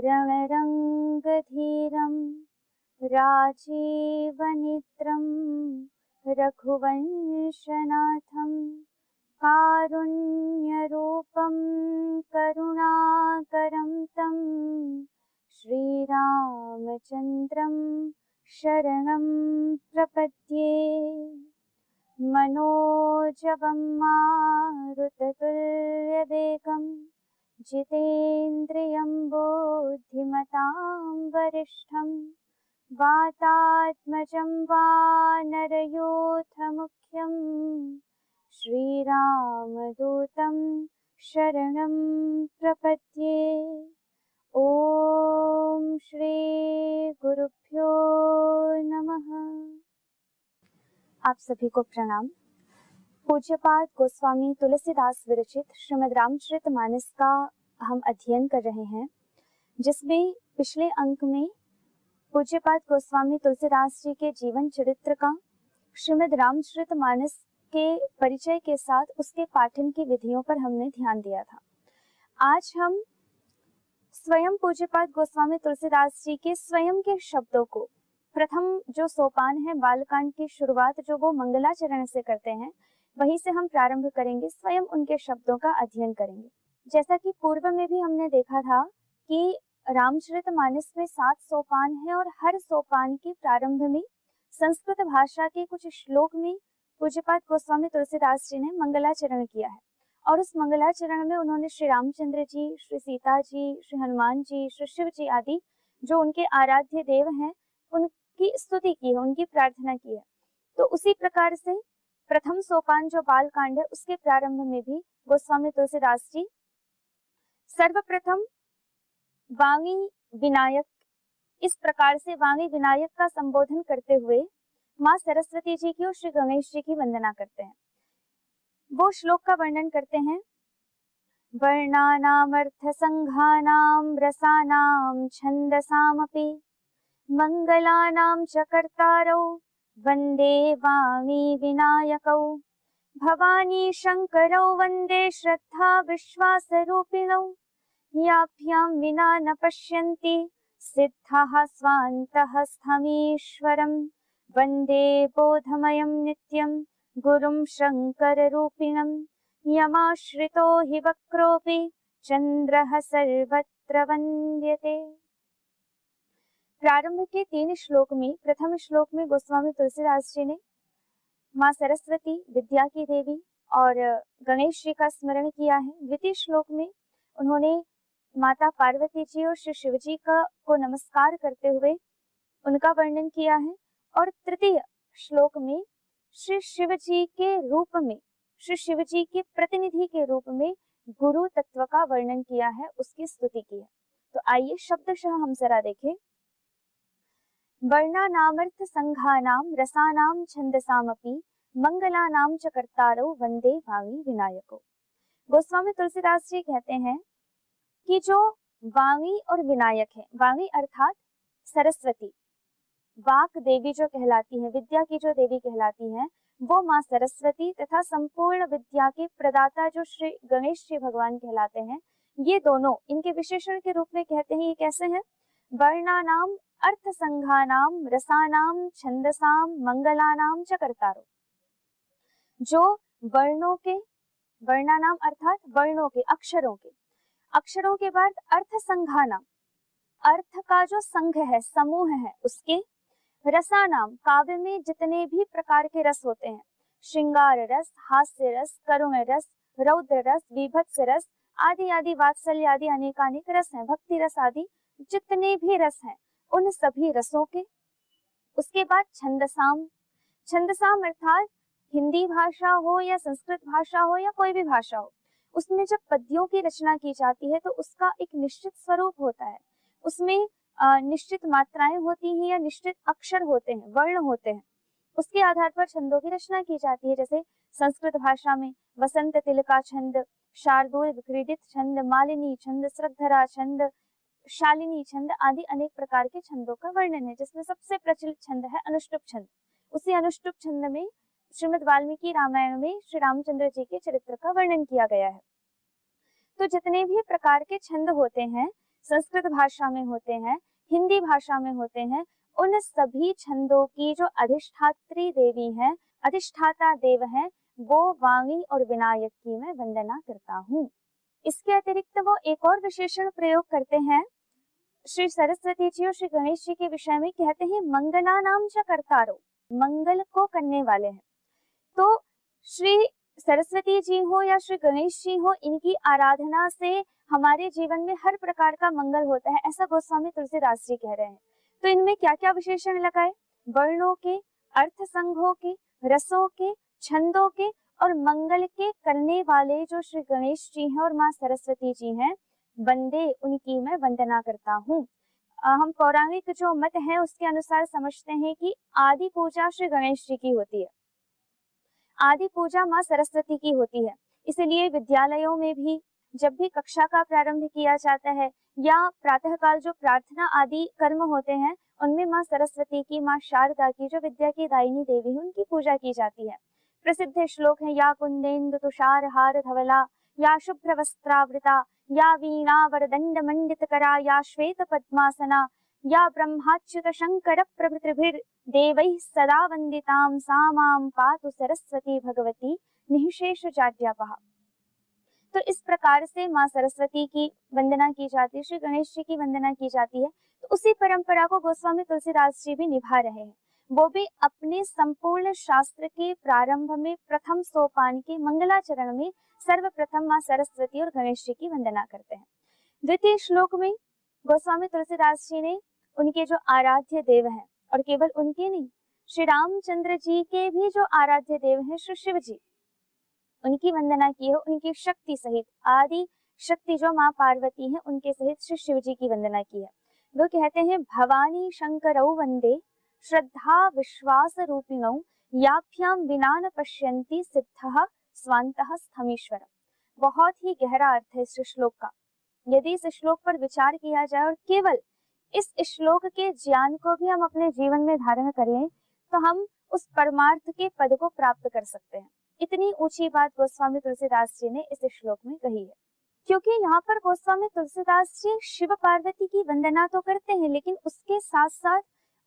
रणरङ्गधीरं राजीवनेत्रं रघुवंशनाथं कारुण्यरूपं करुणाकरं तं श्रीरामचन्द्रं शरणं प्रपद्ये। मनोजवं मारुततुल्यवेगं जितेन्द्रियं बुद्धिमतां वरिष्ठं वातात्मजं वानरयूथमुख्यं श्रीरामदूतं शरणं प्रपद्ये। ओम श्री गुरुभ्यो नमः। आप सभी को प्रणाम। पूज्यपाद गोस्वामी तुलसीदास विरचित श्रीमद् रामचरितमानस का हम अध्ययन कर रहे हैं, जिसमें पिछले अंक में पूज्यपाद गोस्वामी तुलसीदास जी के जीवन चरित्र का श्रीमद् रामचरितमानस के परिचय के साथ उसके पाठन की विधियों पर हमने ध्यान दिया था। आज हम स्वयं पूज्यपाद गोस्वामी तुलसीदास जी के स्वयं के शब्दों को, प्रथम जो सोपान है बालकांड की शुरुआत जो वो मंगलाचरण से करते हैं, वहीं से हम प्रारंभ करेंगे, स्वयं उनके शब्दों का अध्ययन करेंगे। जैसा कि पूर्व में भी हमने देखा था कि रामचरितमानस में 7 सोपान है और हर सोपान के प्रारंभ में संस्कृत भाषा के कुछ श्लोक में पूज्यपाद गोस्वामी तुलसीदास जी ने मंगलाचरण किया है। और उस मंगलाचरण में उन्होंने श्री रामचंद्र जी, श्री सीता जी, श्री हनुमान जी, श्री शिव जी आदि जो उनके आराध्य देव हैं उनकी स्तुति की है, उनकी प्रार्थना की है। तो उसी प्रकार से प्रथम सोपान जो बालकांड है उसके प्रारंभ में भी गोस्वामी तुलसीदास जी सर्वप्रथम वाणी विनायक, इस प्रकार से वाणी विनायक का संबोधन करते हुए माँ सरस्वती जी की और श्री गणेश जी की वंदना करते हैं। वो श्लोक का वर्णन करते हैं। वर्णानामर्थ संघानाम रसानाम छंदसामपि मंगलानां च कर्तारौ वंदे वाणी विनायकौ भवानी शंकरौ वंदे श्रद्धा विश्वासरूपिणौ याभ्यां विना न पश्यन्ति सिद्धाः स्वान्तः स्थमीश्वरं वंदे बोधमयं नित्यं गुरुं शंकररूपिणं यमाश्रितो हि वक्रोऽपि चन्द्रः सर्वत्र वन्द्यते। प्रारंभ के 3 श्लोक में, प्रथम श्लोक में गोस्वामी तुलसीदास जी ने माँ सरस्वती, विद्या की देवी और गणेश जी का स्मरण किया है। द्वितीय श्लोक में उन्होंने माता पार्वती जी और श्री शिव जी को नमस्कार करते हुए उनका वर्णन किया है। और तृतीय श्लोक में श्री शिव जी के रूप में, श्री शिव जी के प्रतिनिधि के रूप में गुरु तत्व का वर्णन किया है, उसकी स्तुति की है। तो आइए शब्दशः हम जरा देखें। वर्णानामर्थ संघानाम रसानाम छंदसामपि मंगलानाम च कर्तारौ वंदे वाणी विनायको। गोस्वामी तुलसीदास जी कहते हैं कि जो वाणी और विनायक है, वाणी अर्थात सरस्वती, वाक देवी जो कहलाती है, विद्या की जो देवी कहलाती है, वो माँ सरस्वती तथा संपूर्ण विद्या के प्रदाता जो श्री गणेश जी भगवान कहलाते हैं, ये दोनों इनके विशेषण के रूप में कहते हैं। ये कैसे हैं? वर्णानाम अर्थ संघानाम रसानाम छंदसाम मंगलानाम च कर्तारो। जो वर्णों के, वर्णानाम अर्थात वर्णों के, अक्षरों के बाद अर्थ संघानाम, अर्थ का जो संघ है, समूह है, उसके रसानाम, काव्य में जितने भी प्रकार के रस होते हैं, श्रृंगार रस, हास्य रस, करुण रस, रौद्र रस, विभत्स रस आदि आदि, वात्सल्य आदि अनेकानेक रस हैं, भक्ति रस आदि जितने भी रस हैं, उन सभी रसों के। उसके बाद छंदसाम, छंदसाम अर्थात हिंदी भाषा हो या संस्कृत भाषा हो या कोई भी भाषा हो, उसमें जब पद्यों की रचना की जाती है तो उसका एक निश्चित स्वरूप होता है, उसमें निश्चित मात्राएं होती हैं या निश्चित अक्षर होते हैं, वर्ण होते हैं, उसके आधार पर छंदों की रचना की जाती है। जैसे संस्कृत भाषा में वसंत तिलका छंद, शार्दूल विक्रीडित छंद, मालिनी छंद, श्रद्धरा छंद, शालिनी छंद आदि अनेक प्रकार के छंदों का वर्णन है, जिसमें सबसे प्रचलित छंद है अनुष्टुप छंद। उसी अनुष्टुप छंद में श्रीमद् वाल्मीकि रामायण में श्री रामचंद्र जी के चरित्र का वर्णन किया गया है। तो जितने भी प्रकार के छंद होते हैं, संस्कृत भाषा में होते हैं, हिंदी भाषा में होते हैं, उन सभी छंदों की जो अधिष्ठात्री देवी हैं, अधिष्ठाता देव हैं, वो वाणी और विनायक की मैं वंदना करता हूँ। इसके अतिरिक्त वो एक और विशेषण प्रयोग करते हैं श्री सरस्वती जी और श्री गणेश जी के विषय में, कहते हैं मंगला नाम च कर्तारो, मंगल को करने वाले हैं। तो श्री सरस्वती जी हो या श्री गणेश जी हो, इनकी आराधना से हमारे जीवन में हर प्रकार का मंगल होता है, ऐसा गोस्वामी तुलसीदास जी कह रहे हैं। तो इनमें क्या क्या विशेषण लगाए? वर्णों के, अर्थ संघों के, रसों के, छंदों के और मंगल के करने वाले जो श्री गणेश जी हैं और माँ सरस्वती जी हैं, वंदे, उनकी मैं वंदना करता हूँ। हम पौराणिक जो मत है उसके अनुसार समझते हैं कि आदि पूजा श्री गणेश जी की होती है, आदि पूजा माँ सरस्वती की होती है। इसलिए विद्यालयों में भी जब भी कक्षा का प्रारंभ किया जाता है या प्रातःकाल जो प्रार्थना आदि कर्म होते हैं, उनमें माँ सरस्वती की, माँ शारदा की, जो विद्या की दायिनी देवी है, उनकी पूजा की जाती है। प्रसिद्ध श्लोक है, या कुंदेन्दु तुषार हार धवला, या शुभ्र वस्त्रावृता, या वीणा वरदंड मंडित करा, या श्वेत पद्मासना, या ब्रह्माच्युत शंकर प्रभृतिभिर देवैः सदा वंदितां सा मां पातु सरस्वती भगवती निःशेष जाड्यापहा। तो इस प्रकार से माँ सरस्वती की वंदना की जाती है, श्री गणेश जी की वंदना की जाती है। तो उसी परंपरा को गोस्वामी तुलसीदास जी भी निभा रहे हैं। वो भी अपने संपूर्ण शास्त्र के प्रारंभ में प्रथम सोपान के मंगलाचरण में सर्वप्रथम माँ सरस्वती और गणेश जी की वंदना करते हैं। द्वितीय श्लोक में गोस्वामी तुलसीदास जी ने उनके जो आराध्य देव हैं, और केवल उनके नहीं, श्री रामचंद्र जी के भी जो आराध्य देव हैं श्री शिव जी, उनकी वंदना की है। उनकी शक्ति सहित, आदि शक्ति जो माँ पार्वती है, उनके सहित श्री शिव जी की वंदना की है। वो कहते हैं, भवानी शंकरौ वंदे श्रद्धा विश्वास रूपिणौ, याभ्याम विना न पश्यन्ति सिद्धः स्वान्तः स्थमीश्वर। बहुत ही गहरा अर्थ है इस श्लोक का। यदि इस श्लोक पर विचार किया जाए और केवल इस श्लोक के ज्ञान को भी हम अपने जीवन में धारण कर लें, तो हम उस परमार्थ के पद को प्राप्त कर सकते हैं। इतनी ऊंची बात गोस्वामी तुलसीदास जी ने इस श्लोक में कही है। क्योंकि यहाँ पर गोस्वामी तुलसीदास जी शिव पार्वती की वंदना तो करते हैं, लेकिन उसके साथ साथ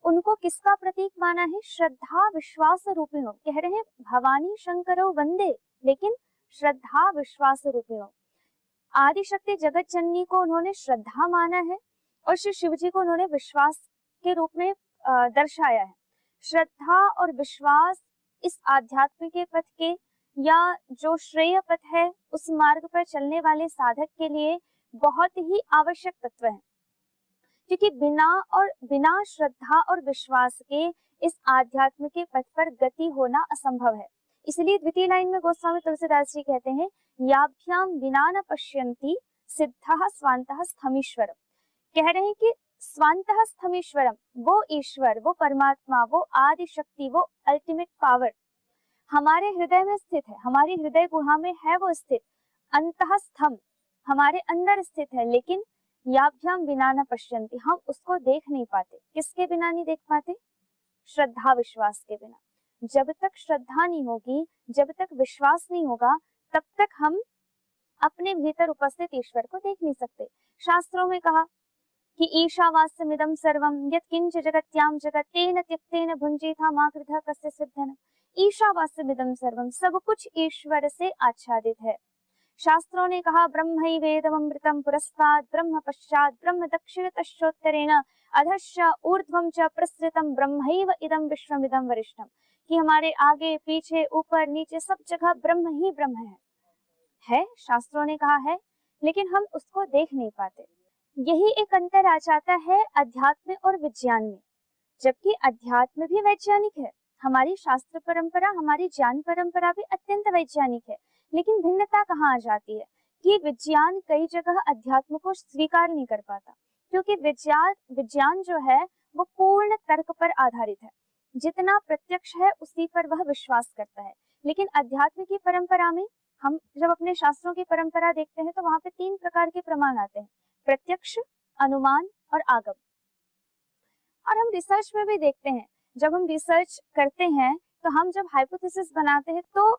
उनको किसका प्रतीक माना है? श्रद्धा विश्वास रूपिणो। कह रहे हैं भवानी शंकरो वंदे, लेकिन श्रद्धा विश्वास रूपिणो। आदि शक्ति जगत जननी को उन्होंने श्रद्धा माना है और श्री शिव जी को उन्होंने विश्वास के रूप में दर्शाया है। श्रद्धा और विश्वास इस आध्यात्म के पथ के या जो श्रेय पथ है, उस मार्ग पर चलने वाले साधक के लिए बहुत ही आवश्यक तत्व है। क्योंकि बिना श्रद्धा और विश्वास के इस आध्यात्म के पथ पर गति होना असंभव है। इसलिए द्वितीय लाइन में गोस्वामी तुलसीदास जी कहते हैं, याभ्याम विना न पश्यन्ति सिद्धः स्वान्तः स्थमीश्वर। कह रहे हैं कि स्वान्तः स्थमीश्वरम, वो ईश्वर, वो परमात्मा, वो आदि शक्ति, वो अल्टीमेट पावर हमारे हृदय में स्थित है, हमारी हृदय गुहा में है वो स्थित। अंतःस्थम हमारे अंदर स्थित है, लेकिन याभ्याम बिना न पश्यन्ति, हम उसको देख नहीं पाते। किसके बिना नहीं देख पाते? श्रद्धा विश्वास के बिना। जब तक श्रद्धा नहीं होगी, जब तक विश्वास नहीं होगा, तब तक हम अपने भीतर उपस्थित ईश्वर को देख नहीं सकते। शास्त्रों में कहा कि ईशावास्यमिदं सर्वं यत्किंच जगत्यां जगत् तेन त्यक्तेन भुञ्जीथा मा कृतः कस्य सिद्धन। ईशावास्यमिदं सर्वं, सब कुछ ईश्वर से आच्छादित है। शास्त्रों ने कहा, ब्रह्मैवेदममृतं पुरस्तात् ब्रह्म पश्चात् ब्रह्म दक्षिणतश्चोत्तरेण अधश्च ऊर्ध्वं च प्रसृतं ब्रह्मैव इदं विश्वमिदं वरिष्ठम, कि हमारे आगे पीछे ऊपर नीचे सब जगह ब्रह्म ही ब्रह्म है। शास्त्रों ने कहा है, लेकिन हम उसको देख नहीं पाते। यही एक अंतर आ जाता है अध्यात्म और विज्ञान में। जबकि अध्यात्म भी वैज्ञानिक है, हमारी शास्त्र परंपरा, हमारी ज्ञान परंपरा भी अत्यंत वैज्ञानिक है, लेकिन भिन्नता कहाँ आ जाती है कि विज्ञान कई जगह अध्यात्म को स्वीकार नहीं कर पाता, क्योंकि विज्ञान जो है वो पूर्ण तर्क पर आधारित है। जितना प्रत्यक्ष है उसी पर वह विश्वास करता है। लेकिन अध्यात्म की परंपरा में हम जब अपने शास्त्रों की परंपरा देखते हैं तो वहां पे 3 प्रकार के प्रमाण आते हैं, प्रत्यक्ष, अनुमान और आगम। और हम रिसर्च में भी देखते हैं, जब हम रिसर्च करते हैं तो हम जब हाइपोथेसिस बनाते हैं, तो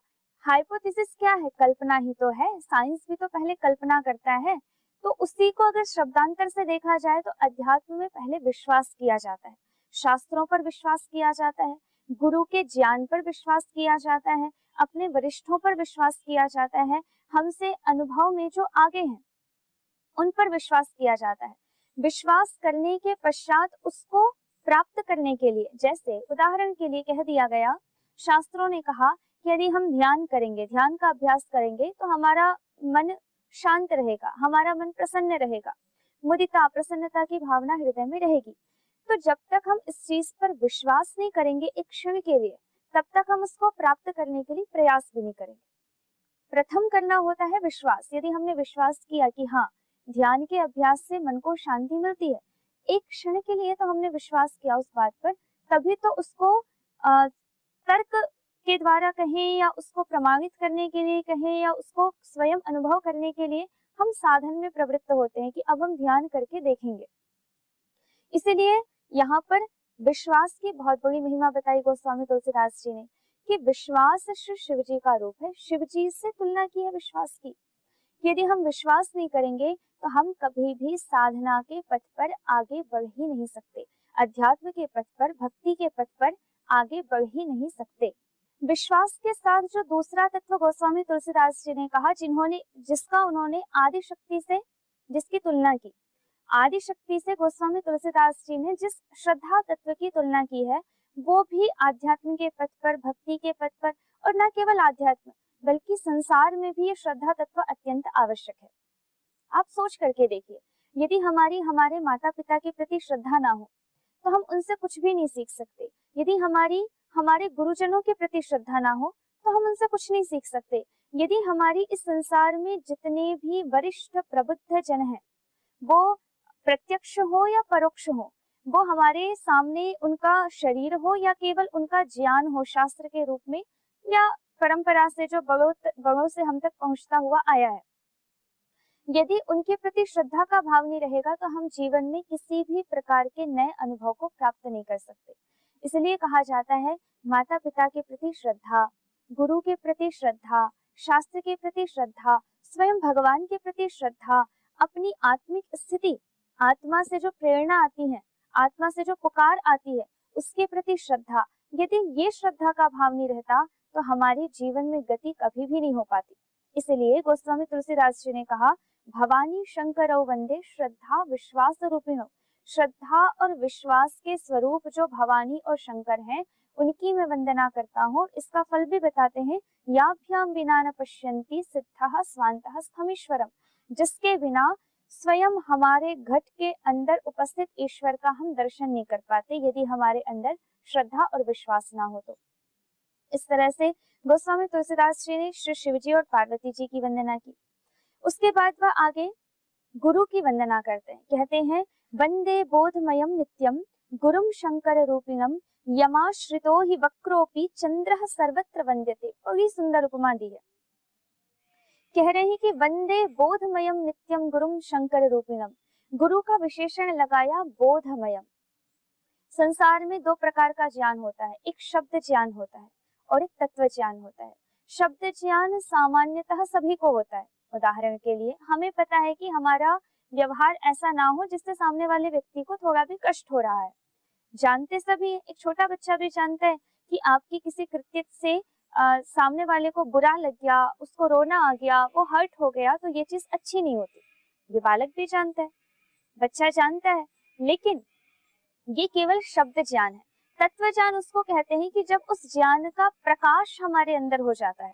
हाइपोथेसिस क्या है? कल्पना ही तो है। साइंस भी तो पहले कल्पना करता है। तो उसी को अगर शब्दांतर से देखा जाए तो अध्यात्म में पहले विश्वास किया जाता है, शास्त्रों पर विश्वास किया जाता है, गुरु के ज्ञान पर विश्वास किया जाता है, अपने वरिष्ठों पर विश्वास किया जाता है, हमसे अनुभव में जो आगे हैं उन पर विश्वास किया जाता है। विश्वास करने के पश्चात उसको प्राप्त करने के लिए, जैसे उदाहरण के लिए कह दिया गया, शास्त्रों ने कहा कि यदि हम ध्यान करेंगे, ध्यान का अभ्यास करेंगे तो हमारा मन शांत रहेगा, हमारा मन प्रसन्न रहेगा, मुदिता प्रसन्नता की भावना हृदय में रहेगी। तो जब तक हम इस चीज पर विश्वास नहीं करेंगे एक क्षण के लिए, तब तक हम उसको प्राप्त करने के लिए प्रयास भी नहीं करेंगे। प्रथम करना होता है विश्वास। यदि हमने विश्वास किया कि हाँ, ध्यान के अभ्यास से मन को शांति मिलती है, एक क्षण के लिए तो हमने विश्वास किया उस बात पर, तभी तो उसको तर्क के द्वारा कहें या उसको प्रमाणित करने के लिए कहें या उसको स्वयं अनुभव करने के लिए हम साधन में प्रवृत्त होते हैं कि अब हम ध्यान करके देखेंगे। इसीलिए यहाँ पर विश्वास की बहुत बड़ी महिमा बताई गोस्वामी तुलसीदास जी ने कि विश्वास श्री शिव जी का रूप है। शिव जी से तुलना की है विश्वास की। यदि हम विश्वास नहीं करेंगे तो हम कभी भी साधना के पथ पर आगे बढ़ ही नहीं सकते, अध्यात्म के पथ पर, भक्ति के पथ पर आगे बढ़ ही नहीं सकते। विश्वास के साथ जो दूसरा तत्व गोस्वामी तुलसीदास जी ने कहा, जिसका उन्होंने आदि शक्ति से जिसकी तुलना की, आदि शक्ति से गोस्वामी तुलसीदास जी ने जिस श्रद्धा तत्व की तुलना की है, वो भी आध्यात्म के पथ पर, भक्ति के पथ पर, और न केवल आध्यात्म बल्कि संसार में भी ये श्रद्धा तत्व अत्यंत आवश्यक है। आप सोच करके देखिए, यदि हमारे माता पिता के प्रति श्रद्धा ना हो तो हम उनसे कुछ भी नहीं सीख सकते। यदि हमारे गुरुजनों के प्रति श्रद्धा ना हो तो हम उनसे कुछ नहीं सीख सकते। यदि हमारी इस संसार में जितने भी वरिष्ठ प्रबुद्ध जन हैं, वो प्रत्यक्ष हो या परोक्ष हो, वो हमारे सामने उनका शरीर हो या केवल उनका ज्ञान हो शास्त्र के रूप में या परंपरा से जो बड़ों से हम तक पहुंचता हुआ आया है, यदि उनके प्रति श्रद्धा का भाव नहीं रहेगा तो हम जीवन में किसी भी प्रकार के नए अनुभव को प्राप्त नहीं कर सकते। इसलिए कहा जाता है, माता पिता के प्रति श्रद्धा, गुरु के प्रति श्रद्धा, शास्त्र के प्रति श्रद्धा, स्वयं भगवान के प्रति श्रद्धा, अपनी आत्मिक स्थिति, आत्मा से जो प्रेरणा आती है, आत्मा से जो पुकार आती है, उसके प्रति श्रद्धा, यदि ये श्रद्धा का भाव नहीं रहता तो हमारे जीवन में गति कभी भी नहीं हो पाती। इसलिए गोस्वामी तुलसीदास जी ने कहा, भवानी शंकरौ वंदे श्रद्धा विश्वास रूपिणौ। श्रद्धा और विश्वास के स्वरूप जो भवानी और शंकर हैं, उनकी मैं वंदना करता हूँ। इसका फल भी बताते हैं, याभ्याम बिना न पश्यन्ति सिद्धः स्वान्तः स्थमीश्वरम। जिसके बिना स्वयं हमारे घट के अंदर उपस्थित ईश्वर का हम दर्शन नहीं कर पाते, यदि हमारे अंदर श्रद्धा और विश्वास ना हो तो। इस तरह से गोस्वामी तुलसीदास जी ने श्री शिवजी और पार्वती जी की वंदना की। उसके बाद वह आगे गुरु की वंदना करते हैं। कहते हैं, वंदे बोधमयम नित्यम गुरुम शंकर रूपिणम यमाश्रितो हि वक्रोपि चंद्रः सर्वत्र वंद्यते। बड़ी सुंदर उपमा दी है। कह रहे हैं कि वंदे बोधमयम नित्यम गुरुम शंकर रूपिणम। गुरु का विशेषण लगाया बोधमयम। संसार में दो प्रकार का ज्ञान होता है, एक शब्द ज्ञान होता है और एक तत्व ज्ञान होता है। शब्द ज्ञान सामान्यतः सभी को होता है। उदाहरण के लिए हमें पता है कि हमारा व्यवहार ऐसा ना हो जिससे सामने वाले व्यक्ति को थोड़ा भी कष्ट हो रहा है। जानते सभी, एक छोटा बच्चा भी जानता है कि आपकी किसी कृत्य से सामने वाले को बुरा लग गया, उसको रोना आ गया, वो हर्ट हो गया, तो ये चीज अच्छी नहीं होती। ये बालक भी जानता है, बच्चा जानता है, लेकिन ये केवल शब्द ज्ञान है। तत्व ज्ञान उसको कहते हैं कि जब उस ज्ञान का प्रकाश हमारे अंदर हो जाता है,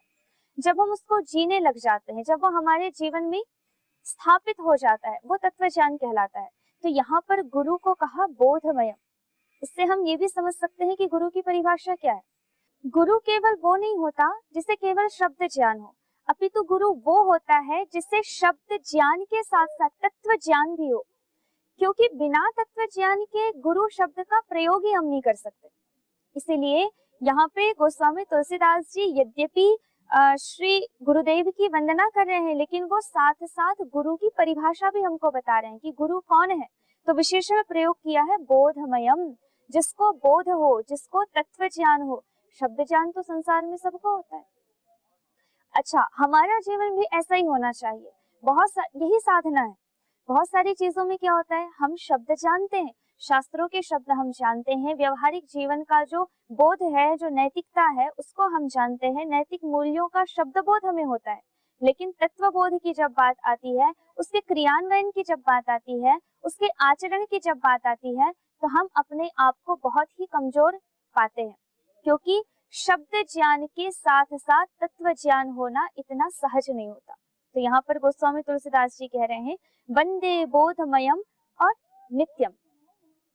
जब हम उसको जीने लग जाते हैं, जब वो हमारे जीवन में स्थापित हो जाता है, वो तत्व ज्ञान कहलाता है। तो यहाँ पर गुरु को कहा बोधमय। इससे हम ये भी समझ सकते हैं कि गुरु की परिभाषा क्या है। गुरु केवल वो नहीं होता जिसे केवल शब्द ज्ञान हो, अपितु गुरु वो होता है जिसे शब्द ज्ञान के साथ साथ तत्व ज्ञान भी हो, क्योंकि बिना तत्व ज्ञान के गुरु शब्द का प्रयोग ही हम नहीं कर सकते। इसीलिए यहाँ पे गोस्वामी तुलसीदास जी यद्यपि श्री गुरुदेव की वंदना कर रहे हैं, लेकिन वो साथ साथ गुरु की परिभाषा भी हमको बता रहे हैं कि गुरु कौन है। तो विशेषण प्रयोग किया है बोधमयम, जिसको बोध हो, जिसको तत्व ज्ञान हो। शब्द ज्ञान तो संसार में सबको होता है। अच्छा, हमारा जीवन भी ऐसा ही होना चाहिए। यही साधना है। बहुत सारी चीजों में क्या होता है, हम शब्द जानते हैं, शास्त्रों के शब्द हम जानते हैं, व्यवहारिक जीवन का जो बोध है, जो नैतिकता है उसको हम जानते हैं, नैतिक मूल्यों का शब्द बोध हमें होता है, लेकिन तत्व बोध की जब बात आती है, उसके क्रियान्वयन की जब बात आती है, उसके आचरण की जब बात आती है, तो हम अपने आप को बहुत ही कमजोर पाते हैं, क्योंकि शब्द ज्ञान के साथ साथ तत्व ज्ञान होना इतना सहज नहीं होता। तो यहाँ पर गोस्वामी तुलसीदास जी कह रहे हैं वंदे बोधमयम और नित्यम,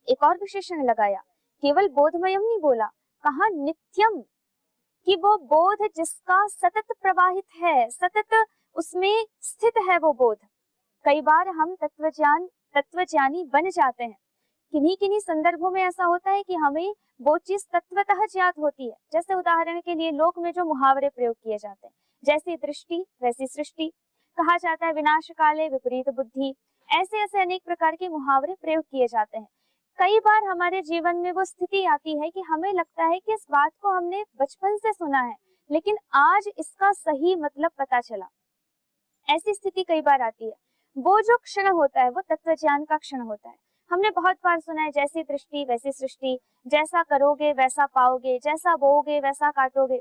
एक और विशेषण लगाया, केवल बोधमयम नहीं बोला, कहा नित्यम, कि वो बोध जिसका सतत प्रवाहित है, सतत उसमें स्थित है वो बोध। कई बार हम तत्वज्ञानी बन जाते हैं, किन्हीं किन्हीं संदर्भों में ऐसा होता है कि हमें वो चीज तत्वतः ज्ञात होती है। जैसे उदाहरण के लिए लोक में जो मुहावरे प्रयोग किए जाते हैं, जैसी दृष्टि वैसी सृष्टि, कहा जाता है विनाश काले विपरीत बुद्धि, ऐसे ऐसे अनेक प्रकार के मुहावरे प्रयोग किए जाते हैं। कई बार हमारे जीवन में वो स्थिति आती है कि हमें लगता है कि इस बात को हमने बचपन से सुना है, लेकिन आज इसका सही मतलब पता चला। ऐसी स्थिति कई बार आती है। वो जो क्षण होता है वो तत्व ज्ञान का क्षण होता है। हमने बहुत बार सुना है जैसी दृष्टि वैसी सृष्टि, जैसा करोगे वैसा पाओगे, जैसा बोओगे वैसा काटोगे,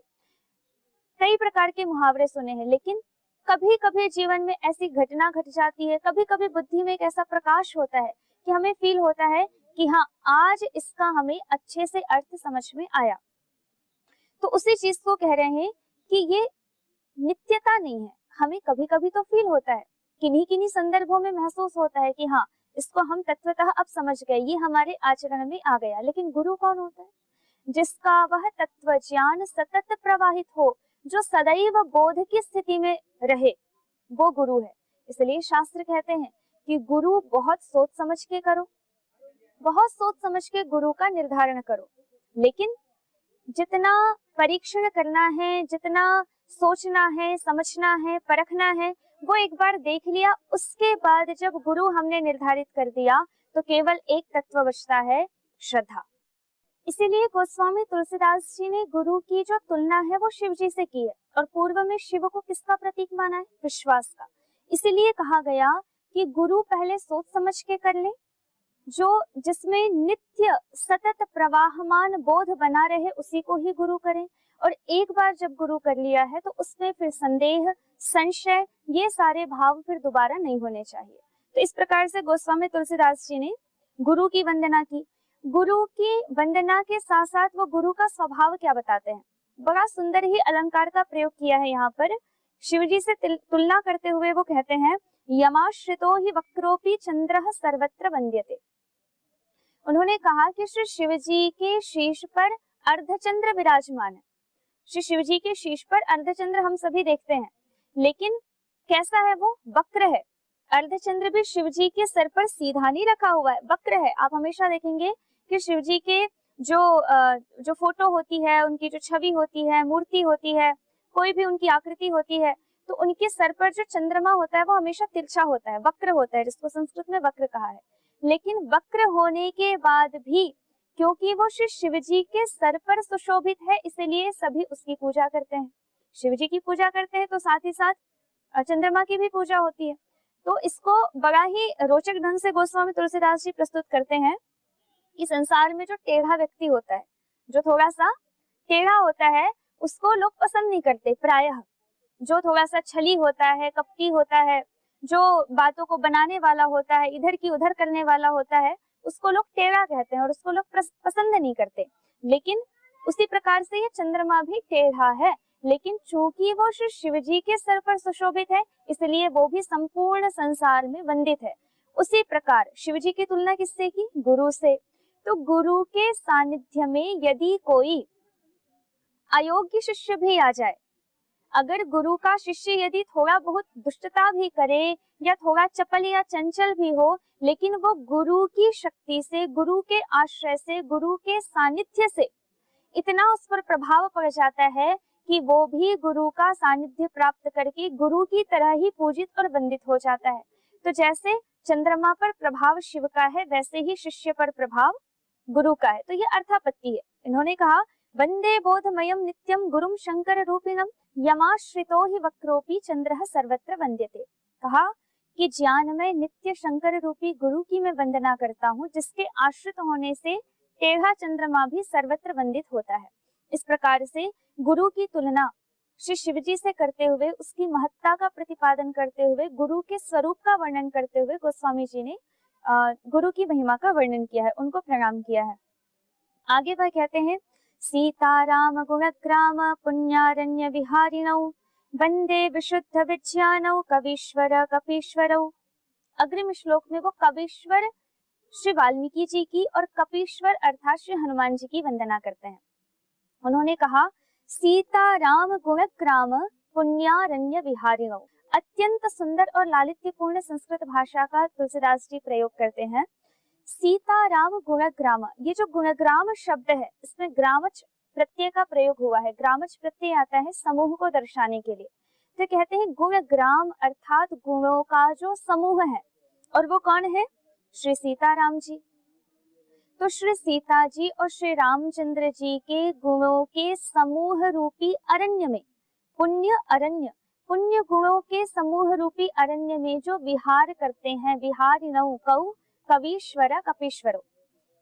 कई प्रकार के मुहावरे सुने हैं। लेकिन कभी कभी जीवन में ऐसी घटना घट जाती है, कभी कभी बुद्धि में एक ऐसा प्रकाश होता है कि हमें फील होता है कि हाँ, आज इसका हमें अच्छे से अर्थ समझ में आया। तो उसी चीज को कह रहे हैं कि ये नित्यता नहीं है, हमें कभी कभी तो फील होता है, किन्हीं किन्हीं संदर्भों में महसूस होता है कि हाँ, इसको हम तत्वतः अब समझ गए, ये हमारे आचरण में आ गया। लेकिन गुरु कौन होता है? जिसका वह तत्व ज्ञान सतत प्रवाहित हो, जो सदैव बोध की स्थिति में रहे, वो गुरु है। इसलिए शास्त्र कहते हैं कि गुरु बहुत सोच समझ के करो, बहुत सोच समझ के गुरु का निर्धारण करो। लेकिन जितना परीक्षण करना है, जितना सोचना है, समझना है, परखना है, वो एक बार देख लिया, उसके बाद जब गुरु हमने निर्धारित कर दिया तो केवल एक तत्व बचता है, श्रद्धा। इसीलिए गोस्वामी तुलसीदास जी ने गुरु की जो तुलना है वो शिव जी से की है, और पूर्व में शिव को किसका प्रतीक माना है? विश्वास का। इसीलिए कहा गया कि गुरु पहले सोच समझ के कर ले, जो जिसमें नित्य सतत प्रवाहमान बोध बना रहे उसी को ही गुरु करें। और एक बार जब गुरु कर लिया है तो उसमें फिर संदेह, संशय, ये सारे भाव फिर दोबारा नहीं होने चाहिए। तो इस प्रकार से गोस्वामी तुलसीदास जी ने गुरु की वंदना की। गुरु की वंदना के साथ साथ वो गुरु का स्वभाव क्या बताते हैं, बड़ा सुंदर ही अलंकार का प्रयोग किया है यहाँ पर। शिवजी से तुलना करते हुए वो कहते हैं यमाश्रितो ही वक्रोपी चंद्रः सर्वत्र वंद्यते। उन्होंने कहा कि श्री शिवजी के शीश पर अर्धचंद्र विराजमान है। श्री शिवजी के शीश पर अर्धचंद्र हम सभी देखते हैं, लेकिन कैसा है वो? वक्र है। अर्धचंद्र भी शिवजी के सर पर सीधा नहीं रखा हुआ है, वक्र है। आप हमेशा देखेंगे कि शिवजी के जो फोटो होती है, उनकी जो छवि होती है, मूर्ति होती है, कोई भी उनकी आकृति होती है, तो उनके सर पर जो चंद्रमा होता है वो हमेशा तिरछा होता है, वक्र होता है, जिसको संस्कृत में वक्र कहा है। लेकिन वक्र होने के बाद भी क्योंकि वो श्री शिवजी के सर पर सुशोभित है, इसलिए सभी उसकी पूजा करते हैं। शिवजी की पूजा करते हैं तो साथ ही साथ चंद्रमा की भी पूजा होती है। तो इसको बड़ा ही रोचक ढंग से गोस्वामी तुलसीदास जी प्रस्तुत करते हैं कि संसार में जो टेढ़ा व्यक्ति होता है, जो थोड़ा सा टेढ़ा होता है, उसको लोग पसंद नहीं करते प्रायः। जो थोड़ा सा छली होता है, कपटी होता है, जो बातों को बनाने वाला होता है, इधर की उधर करने वाला होता है, उसको लोग टेढ़ा कहते हैं और उसको लोग पसंद नहीं करते। लेकिन उसी प्रकार से ये चंद्रमा भी टेढ़ा है, लेकिन चूंकि वो श्री शिवजी के सर पर सुशोभित है, इसलिए वो भी संपूर्ण संसार में वंदित है। उसी प्रकार शिवजी की तुलना किससे की? गुरु से। तो गुरु के सानिध्य में यदि कोई अयोग्य शिष्य भी आ जाए, अगर गुरु का शिष्य यदि थोड़ा बहुत दुष्टता भी करे या थोड़ा चपल या चंचल भी हो, लेकिन वो गुरु की शक्ति से, गुरु के आश्रय से, गुरु के सानिध्य से इतना उस पर प्रभाव पड़ जाता है कि वो भी गुरु का सानिध्य प्राप्त करके गुरु की तरह ही पूजित और वंदित हो जाता है। तो जैसे चंद्रमा पर प्रभाव शिव का है, वैसे ही शिष्य पर प्रभाव गुरु का है। तो ये अर्थापत्ति है। इन्होंने कहा वंदे बोधमयम नित्यम गुरुम शंकर रूपिणम यमाश्रितो ही वक्रोपी चंद्रः सर्वत्र वंद्यते। कहा कि ज्ञानमय नित्य शंकर रूपी गुरु की मैं वंदना करता हूँ, जिसके आश्रित होने से टेढ़ा चंद्रमा भी सर्वत्र वंदित होता है। इस प्रकार से गुरु की तुलना श्री शिवजी से करते हुए, उसकी महत्ता का प्रतिपादन करते हुए, गुरु के स्वरूप का वर्णन करते हुए गोस्वामी जी ने गुरु की महिमा का वर्णन किया है, उनको प्रणाम किया है। आगे वह कहते हैं, सीताराम गुणग्राम पुण्यारण्य विहारिणौ वंदे विशुद्ध विज्ञानौ कवीश्वर कपीश्वरौ। अग्रिम श्लोक में वो कवीश्वर श्री वाल्मीकि जी की और कपीश्वर अर्थात श्री हनुमान जी की वंदना करते हैं। उन्होंने कहा, सीताराम गुणग्राम पुण्यारण्य विहारिणौ। अत्यंत सुंदर और लालित्यपूर्ण संस्कृत भाषा का तुलसीदास जी प्रयोग करते हैं। सीताराम गुणग्राम, ये जो गुणग्राम शब्द है, इसमें ग्रामच प्रत्यय का प्रयोग हुआ है। ग्रामच प्रत्यय आता है समूह को दर्शाने के लिए। तो कहते हैं गुणग्राम अर्थात गुणों का जो समूह है, और वो कौन है? श्री सीताराम जी। तो श्री सीता जी और श्री रामचंद्र जी के गुणों के समूह रूपी अरण्य में, पुण्य अरण्य, पुण्य गुणों के समूह रूपी अरण्य में जो विहार करते हैं, विहारिणौ कौ कवीश्वर कपीश्वरो।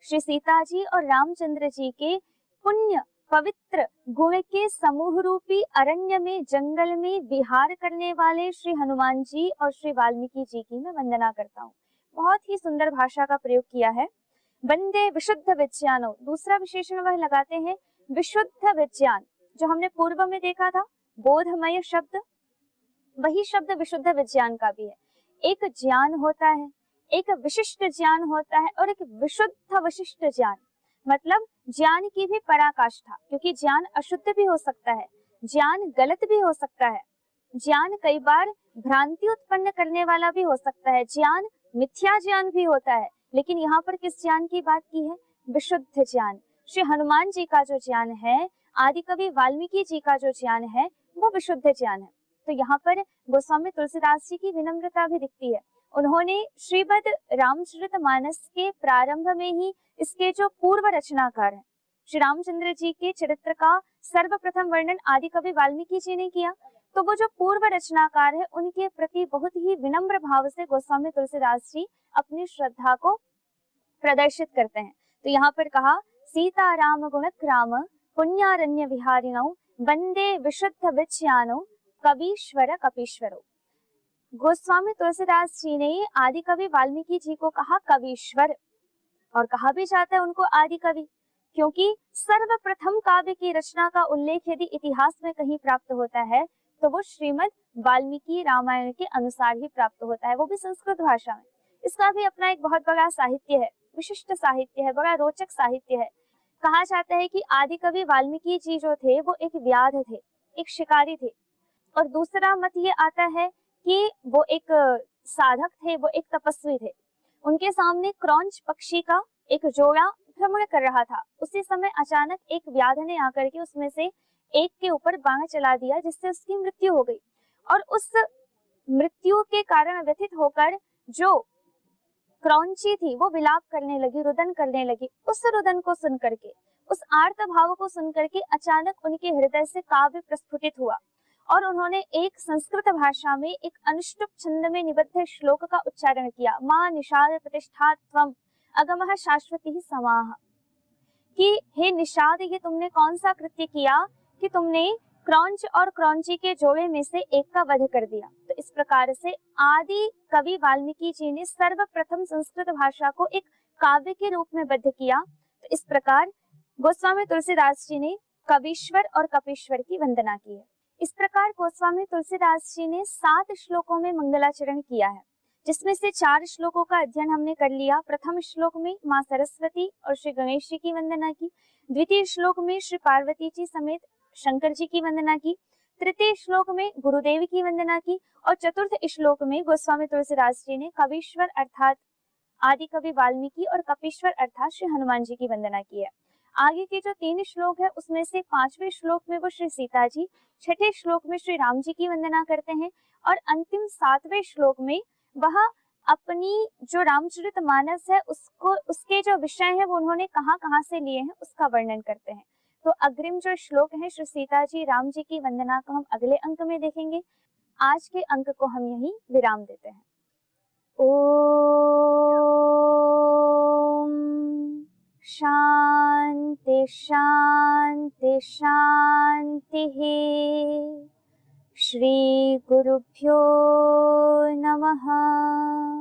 श्री सीता जी और रामचंद्र जी के पुण्य पवित्र गुण के समूह रूपी अरण्य में, जंगल में विहार करने वाले श्री हनुमान जी और श्री वाल्मीकि जी की मैं वंदना करता हूँ। बहुत ही सुंदर भाषा का प्रयोग किया है। वंदे विशुद्ध विज्ञानो, दूसरा विशेषण वह लगाते हैं विशुद्ध विज्ञान। जो हमने पूर्व में देखा था बोधमय शब्द, वही शब्द विशुद्ध विज्ञान का भी है। एक ज्ञान होता है, एक विशिष्ट ज्ञान होता है और एक विशुद्ध विशिष्ट ज्ञान। मतलब ज्ञान की भी पराकाष्ठा, क्योंकि ज्ञान अशुद्ध भी हो सकता है, ज्ञान गलत भी हो सकता है, ज्ञान कई बार भ्रांति उत्पन्न करने वाला भी हो सकता है, ज्ञान मिथ्या ज्ञान भी होता है। लेकिन यहाँ पर किस ज्ञान की बात की है? विशुद्ध ज्ञान। श्री हनुमान जी का जो ज्ञान है, आदि कवि वाल्मीकि जी का जो ज्ञान है, वो विशुद्ध ज्ञान है। तो यहाँ पर गोस्वामी तुलसीदास जी की विनम्रता भी दिखती है। उन्होंने श्रीमद् रामचरितमानस के प्रारंभ में ही इसके जो पूर्व रचनाकार हैं, श्री रामचंद्र जी के चरित्र का सर्वप्रथम वर्णन आदि कवि वाल्मीकि जी ने किया। तो वो जो पूर्व रचनाकार है, उनके प्रति बहुत ही विनम्र भाव से गोस्वामी तुलसीदास जी अपनी श्रद्धा को प्रदर्शित करते हैं। तो यहाँ पर कहा, सीताराम गुणग्राम पुण्यारण्य विहारिणौ वंदे विशुद्ध विज्ञानौ कवीश्वर कपीश्वरो। गोस्वामी तुलसीदास जी ने आदि कवि वाल्मीकि जी को कहा कवीश्वर, और कहा भी जाता है उनको आदि कवि, क्योंकि सर्वप्रथम काव्य की रचना का उल्लेख यदि इतिहास में कहीं प्राप्त होता है तो वो श्रीमद् वाल्मीकि रामायण के अनुसार ही प्राप्त होता है, वो भी संस्कृत भाषा में। इसका भी अपना एक बहुत बड़ा साहित्य है, विशिष्ट साहित्य है, बड़ा रोचक साहित्य है। कहा जाता है कि आदि कवि वाल्मीकि जी जो थे वो एक व्याध थे, एक शिकारी थे, और दूसरा मत ये आता है कि वो एक साधक थे, वो एक तपस्वी थे। उनके सामने क्रौंच पक्षी का एक जोड़ा भ्रमण कर रहा था। उसी समय अचानक एक व्याध ने आकर के उसमें से एक के ऊपर बाण चला दिया, जिससे उसकी मृत्यु हो गई। और उस मृत्यु के कारण व्यथित होकर जो क्रौंची थी वो विलाप करने लगी, रुदन करने लगी। उस रुदन को सुन करके, उस आर्त भाव को सुन करके अचानक उनके हृदय से काव्य प्रस्फुटित हुआ, और उन्होंने एक संस्कृत भाषा में एक अनुष्टुप छंद में निबद्ध श्लोक का उच्चारण किया, मां निषाद प्रतिष्ठा त्वम अगमः शाश्वती समाह। कि हे निषाद, ये तुमने कौन सा कृत्य किया कि तुमने क्रौंच और क्रौंची के जोड़े में से एक का वध कर दिया। तो इस प्रकार से आदि कवि वाल्मीकि जी ने सर्वप्रथम संस्कृत भाषा को एक काव्य के रूप में बद्ध किया। तो इस प्रकार गोस्वामी तुलसीदास जी ने कवीश्वर और कपीश्वर की वंदना की है। इस प्रकार गोस्वामी तुलसीदास जी ने 7 श्लोकों में मंगलाचरण किया है, जिसमें से 4 श्लोकों का अध्ययन हमने कर लिया। प्रथम श्लोक में माँ सरस्वती और श्री गणेश जी की वंदना की, द्वितीय श्लोक में श्री पार्वती जी समेत शंकर जी की वंदना की, तृतीय श्लोक में गुरुदेव की वंदना की, और चतुर्थ श्लोक में गोस्वामी तुलसीदास जी ने कवीश्वर अर्थात आदि कवि वाल्मीकि और कपीश्वर अर्थात श्री हनुमान जी की वंदना की है। आगे के जो 3 श्लोक है उसमें से 5वें श्लोक में वो श्री सीता जी, 6ठे श्लोक में श्री राम जी की वंदना करते हैं, और अंतिम 7वें श्लोक में वह अपनी जो रामचरितमानस है उसको, उसके जो विषय है वो उन्होंने कहाँ से लिए हैं उसका वर्णन करते हैं। तो अग्रिम जो श्लोक है श्री सीता जी राम जी की वंदना को हम अगले अंक में देखेंगे। आज के अंक को हम यहीं विराम देते हैं। ओम शांति शांति शांति। श्री गुरुभ्यो नमः।